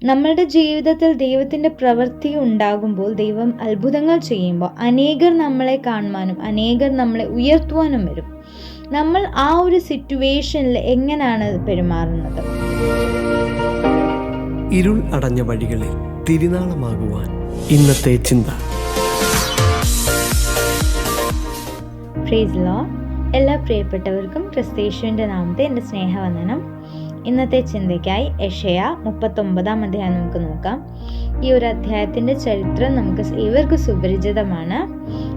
നമ്മളുടെ ജീവിതത്തിൽ ദൈവത്തിൻ്റെ പ്രവൃത്തി ഉണ്ടാകുമ്പോൾ, ദൈവം അത്ഭുതങ്ങൾ ചെയ്യുമ്പോൾ അനേകർ നമ്മളെ കാണുവാനും അനേകർ നമ്മളെ ഉയർത്തുവാനും വരും. നമ്മൾ ആ ഒരു സിറ്റുവേഷനിൽ എങ്ങനെയാണ് പെരുമാറുന്നത്? ഇരുൾ അടഞ്ഞ വഴികളിൽ തിരുനാളമാകുവാൻ ഇന്നത്തെ ചിന്ത. Praise Lord. എല്ലാ പ്രിയപ്പെട്ടവർക്കും ക്രിസ്തയേശുവിൻ്റെ നാമത്തെ എൻ്റെ സ്നേഹവന്ദനം. ഇന്നത്തെ ചിന്തയ്ക്കായി യെശയ്യാ 39 അധ്യായം നമുക്ക് നോക്കാം. ഈ ഒരു അധ്യായത്തിൻ്റെ ചരിത്രം നമുക്ക് ഏവർക്കും സുപരിചിതമാണ്.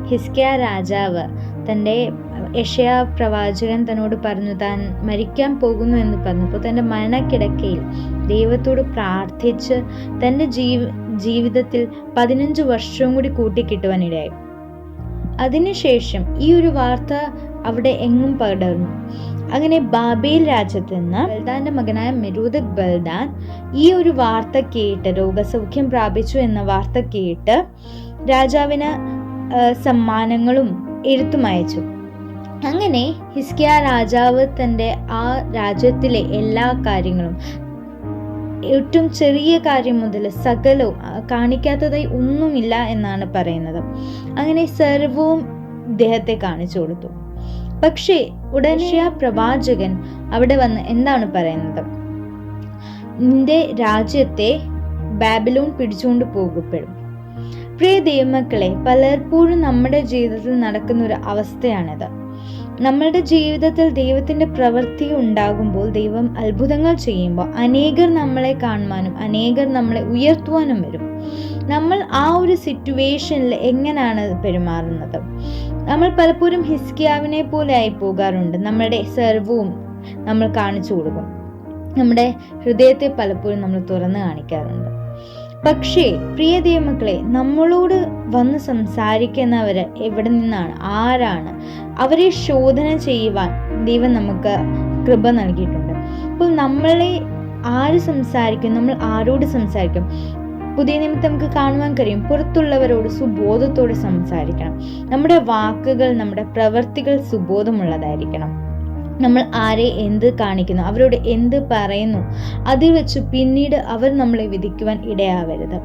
ഹിസ്കിയാ രാജാവ് തൻ്റെ യെശയ്യാ പ്രവാചകൻ തന്നോട് പറഞ്ഞു, താൻ മരിക്കാൻ പോകുന്നു എന്ന് പറഞ്ഞപ്പോൾ തൻ്റെ മരണക്കിടക്കയിൽ ദൈവത്തോട് പ്രാർത്ഥിച്ച് തൻ്റെ ജീവിതത്തിൽ 15 വർഷവും കൂടി കൂട്ടിക്കിട്ടുവാനിടയായി. അതിനുശേഷം ഈ ഒരു വാർത്ത അവിടെ എങ്ങും പടർന്നു. അങ്ങനെ ബാബേൽ രാജ്യത്ത് നിന്ന് ബൽദാന്റെ മകനായ മെരൂദക് ബൽദാൻ ഈ ഒരു വാർത്ത കേട്ട്, രോഗസൗഖ്യം പ്രാപിച്ചു എന്ന വാർത്ത കേട്ട് രാജാവിന് സമ്മാനങ്ങളും എഴുത്തും അയച്ചു. അങ്ങനെ ഹിസ്കിയാ രാജാവ് തൻ്റെ ആ രാജ്യത്തിലെ എല്ലാ കാര്യങ്ങളും, ഏറ്റവും ചെറിയ കാര്യം മുതൽ സകലവും, കാണിക്കാത്തതായി ഒന്നുമില്ല എന്നാണ് പറയുന്നത്, അങ്ങനെ സർവവും ഇദ്ദേഹത്തെ കാണിച്ചു കൊടുത്തു. പക്ഷേ ഉടനെ ആ പ്രവാചകൻ അവിടെ വന്ന് എന്താണ് പറയുന്നത്? നിന്റെ രാജ്യത്തെ ബാബിലോൺ പിടിച്ചുകൊണ്ട് പോകപ്പെടും. പ്രിയ ദൈവമക്കളെ, പലപ്പോഴും നമ്മുടെ ജീവിതത്തിൽ നടക്കുന്ന ഒരു അവസ്ഥയാണിത്. നമ്മളുടെ ജീവിതത്തിൽ ദൈവത്തിൻ്റെ പ്രവൃത്തി ഉണ്ടാകുമ്പോൾ, ദൈവം അത്ഭുതങ്ങൾ ചെയ്യുമ്പോൾ അനേകർ നമ്മളെ കാണുവാനും അനേകർ നമ്മളെ ഉയർത്തുവാനും വരും. നമ്മൾ ആ ഒരു സിറ്റുവേഷനിൽ എങ്ങനെയാണ് പെരുമാറുന്നത്? നമ്മൾ പലപ്പോഴും ഹിസ്കിയാവിനെ പോലെ ആയി പോകാറുണ്ട്. നമ്മളുടെ സർവവും നമ്മൾ കാണിച്ചു കൊടുക്കും. നമ്മുടെ ഹൃദയത്തെ പലപ്പോഴും നമ്മൾ തുറന്ന് കാണിക്കാറുണ്ട്. പക്ഷേ പ്രിയ ദൈവമക്കളെ, നമ്മളോട് വന്ന് സംസാരിക്കുന്നവര് എവിടെ നിന്നാണ്, ആരാണ്? അവരെ ശോധന ചെയ്യുവാൻ ദൈവം നമുക്ക് കൃപ നൽകിയിട്ടുണ്ട്. അപ്പോൾ നമ്മളെ ആര് സംസാരിക്കും, നമ്മൾ ആരോട് സംസാരിക്കും? പുതിയ നിമിത്തം നമുക്ക് കാണുവാൻ കഴിയും, പുറത്തുള്ളവരോട് സുബോധത്തോടെ സംസാരിക്കണം. നമ്മുടെ വാക്കുകൾ, നമ്മുടെ പ്രവൃത്തികൾ സുബോധമുള്ളതായിരിക്കണം. നമ്മൾ ആരെ എന്ത് കാണിക്കുന്നു, അവരോട് എന്ത് പറയുന്നു, അതിൽ വെച്ച് പിന്നീട് അവർ നമ്മളെ വിധിക്കുവാൻ ഇടയാവരുത്.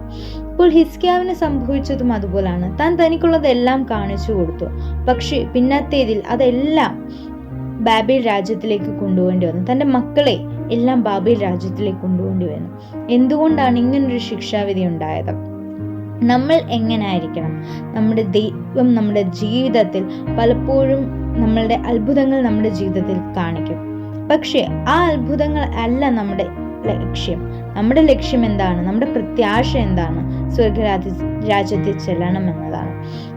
ഇപ്പോൾ ഹിസ്കിയാവിന് സംഭവിച്ചതും അതുപോലാണ്. താൻ തനിക്കുള്ളതെല്ലാം കാണിച്ചു കൊടുത്തു. പക്ഷേ പിന്നത്തേതിൽ അതെല്ലാം ബാബേൽ രാജ്യത്തിലേക്ക് കൊണ്ടുപോകേണ്ടി വന്നു. തൻ്റെ മക്കളെ എല്ലാം ബാബേൽ രാജ്യത്തിലേക്ക് കൊണ്ടുപോകേണ്ടി വന്നു. എന്തുകൊണ്ടാണ് ഇങ്ങനൊരു ശിക്ഷാവിധി ഉണ്ടായത്? നമ്മൾ എങ്ങനെയായിരിക്കണം? നമ്മുടെ ദൈവം നമ്മുടെ ജീവിതത്തിൽ പലപ്പോഴും നമ്മളുടെ അത്ഭുതങ്ങൾ നമ്മുടെ ജീവിതത്തിൽ കാണിക്കും. പക്ഷെ ആ അത്ഭുതങ്ങൾ അല്ല നമ്മുടെ ലക്ഷ്യം. നമ്മുടെ ലക്ഷ്യം എന്താണ്? നമ്മുടെ പ്രത്യാശ എന്താണ്? സ്വർഗരാജ്യത്തിൽ ചെല്ലണം എന്നതാണ്.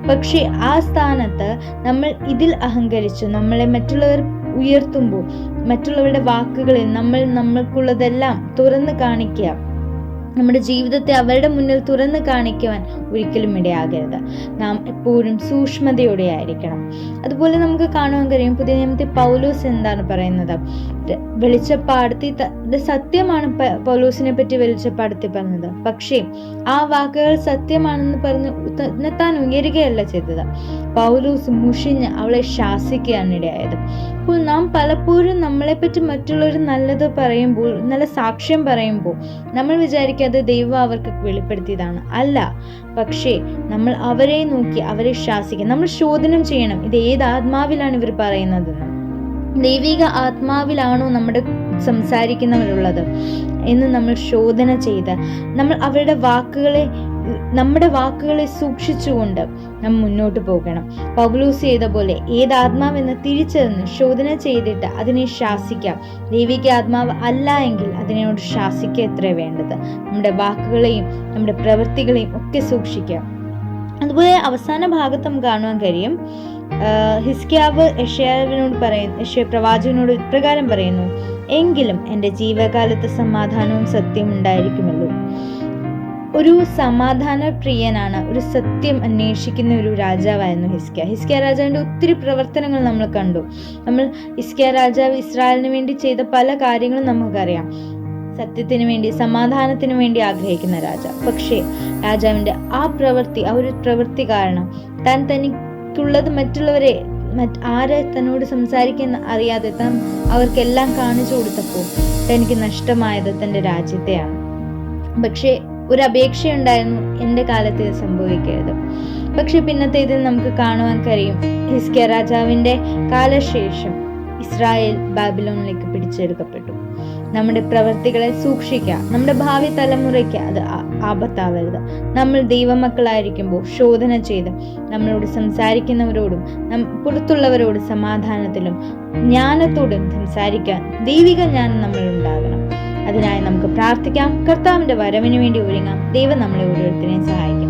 പക്ഷെ ആ സ്ഥാനത്ത് നമ്മൾ ഇതിൽ അഹങ്കരിച്ചു നമ്മളെ മറ്റുള്ളവർ ഉയർത്തുമ്പോൾ, മറ്റുള്ളവരുടെ വാക്കുകളിൽ നമ്മൾക്കുള്ളതെല്ലാം തുറന്ന് കാണിക്കുക, നമ്മുടെ ജീവിതത്തെ അവരുടെ മുന്നിൽ തുറന്ന് കാണിക്കുവാൻ ഒരിക്കലും ഇടയാകരുത്. നാം എപ്പോഴും സൂക്ഷ്മതയോടെ ആയിരിക്കണം. അതുപോലെ നമുക്ക് കാണുവാൻ കഴിയും, പുതിയ നിയമത്തിൽ പൗലോസ് എന്താണ് പറയുന്നത്? വെളിച്ചപ്പാടത്തി സത്യമാണ് പൗലോസിനെ പറ്റി വെളിച്ചപ്പാടത്തി പറഞ്ഞത്. പക്ഷേ ആ വാക്കുകൾ സത്യമാണെന്ന് പറഞ്ഞ് താൻ ഉയരുകയല്ല ചെയ്തത്. പൗലോസ് മുഷിഞ്ഞ് അവളെ ശാസിക്കുകയാണ് ഇടയായത്. അപ്പോൾ നാം പലപ്പോഴും നമ്മളെപ്പറ്റി മറ്റുള്ളവർ നല്ലത് പറയുമ്പോൾ, നല്ല സാക്ഷ്യം പറയുമ്പോൾ, നമ്മൾ വിചാരിക്കാതെ ദൈവം അവർക്ക് വെളിപ്പെടുത്തിയതാണ്. അല്ല, പക്ഷേ നമ്മൾ അവരെ നോക്കി അവരെ ശാസിക്കണം. നമ്മൾ ശോധനം ചെയ്യണം, ഇത് ഏത് ആത്മാവിലാണ് ഇവർ പറയുന്നതെന്ന്. ദൈവിക ആത്മാവിലാണോ നമ്മുടെ സംസാരിക്കുന്നവരുള്ളത് എന്ന് നമ്മൾ ശോധന ചെയ്ത് നമ്മൾ അവരുടെ നമ്മുടെ വാക്കുകളെ സൂക്ഷിച്ചുകൊണ്ട് നാം മുന്നോട്ട് പോകണം. പൗലോസ് ചെയ്ത പോലെ ഏത് ആത്മാവെന്ന് തിരിച്ചറിഞ്ഞ് ശോധന ചെയ്തിട്ട് അതിനെ ശാസിക്കാം. ദൈവിക ആത്മാവ് അല്ല എങ്കിൽ അതിനോട് ശാസിക്കുക എത്ര വേണ്ടത്. നമ്മുടെ വാക്കുകളെയും നമ്മുടെ പ്രവൃത്തികളെയും ഒക്കെ സൂക്ഷിക്കാം. അതുപോലെ അവസാന ഭാഗത്ത് നമുക്ക് കാണുവാൻ കഴിയും, ഹിസ്കിയാവ് യെശയ്യാ പ്രവാചകനോട് ഇപ്രകാരം പറയുന്നു, എങ്കിലും എൻ്റെ ജീവകാലത്ത് സമാധാനവും സത്യവും ഉണ്ടായിരിക്കുമല്ലോ. ഒരു സമാധാന പ്രിയനാണ്, ഒരു സത്യം അന്വേഷിക്കുന്ന ഒരു രാജാവായിരുന്നു ഹിസ്കിയാ രാജാവിൻ്റെ ഒത്തിരി പ്രവർത്തനങ്ങൾ നമ്മൾ കണ്ടു. ഹിസ്കിയാ രാജാവ് ഇസ്രായേലിന് വേണ്ടി ചെയ്ത പല കാര്യങ്ങളും നമുക്കറിയാം. സത്യത്തിന് വേണ്ടി, സമാധാനത്തിന് വേണ്ടി ആഗ്രഹിക്കുന്ന രാജാവ്. പക്ഷേ രാജാവിൻ്റെ ആ ഒരു പ്രവൃത്തി കാരണം താൻ തനിക്കുള്ളത് മറ്റുള്ളവരെ ആരെ തന്നോട് സംസാരിക്കാൻ അറിയാതെ അവർക്കെല്ലാം കാണിച്ചു കൊടുത്തപ്പോൾ തനിക്ക് നഷ്ടമായത് തൻ്റെ രാജ്യത്തെയാണ്. പക്ഷേ ഒരു അപേക്ഷയുണ്ടായിരുന്നു, എൻ്റെ കാലത്ത് ഇത് സംഭവിക്കരുത്. പക്ഷെ പിന്നത്തേതിൽ നമുക്ക് കാണുവാൻ കഴിയും, ഹിസ്കിയ രാജാവിൻ്റെ കാലശേഷം ഇസ്രായേൽ ബാബിലോണിലേക്ക് പിടിച്ചെടുക്കപ്പെട്ടു. നമ്മുടെ പ്രവൃത്തികളെ സൂക്ഷിക്കുക, നമ്മുടെ ഭാവി തലമുറയ്ക്ക് അത് ആപത്താവരുത്. നമ്മൾ ദൈവമക്കളായിരിക്കുമ്പോൾ ശോധന ചെയ്ത് നമ്മളോട് സംസാരിക്കുന്നവരോടും പുറത്തുള്ളവരോട് സമാധാനത്തിലും ജ്ഞാനത്തോടും സംസാരിക്കാൻ ദൈവിക ജ്ഞാനം നമ്മൾ ഉണ്ടാകണം. അതിനായി നമുക്ക് പ്രാർത്ഥിക്കാം, കർത്താവിന്റെ വരവിന് വേണ്ടി ഒരുങ്ങാം. ദൈവം നമ്മളെ ഓരോരുത്തരെയും സഹായിക്കും.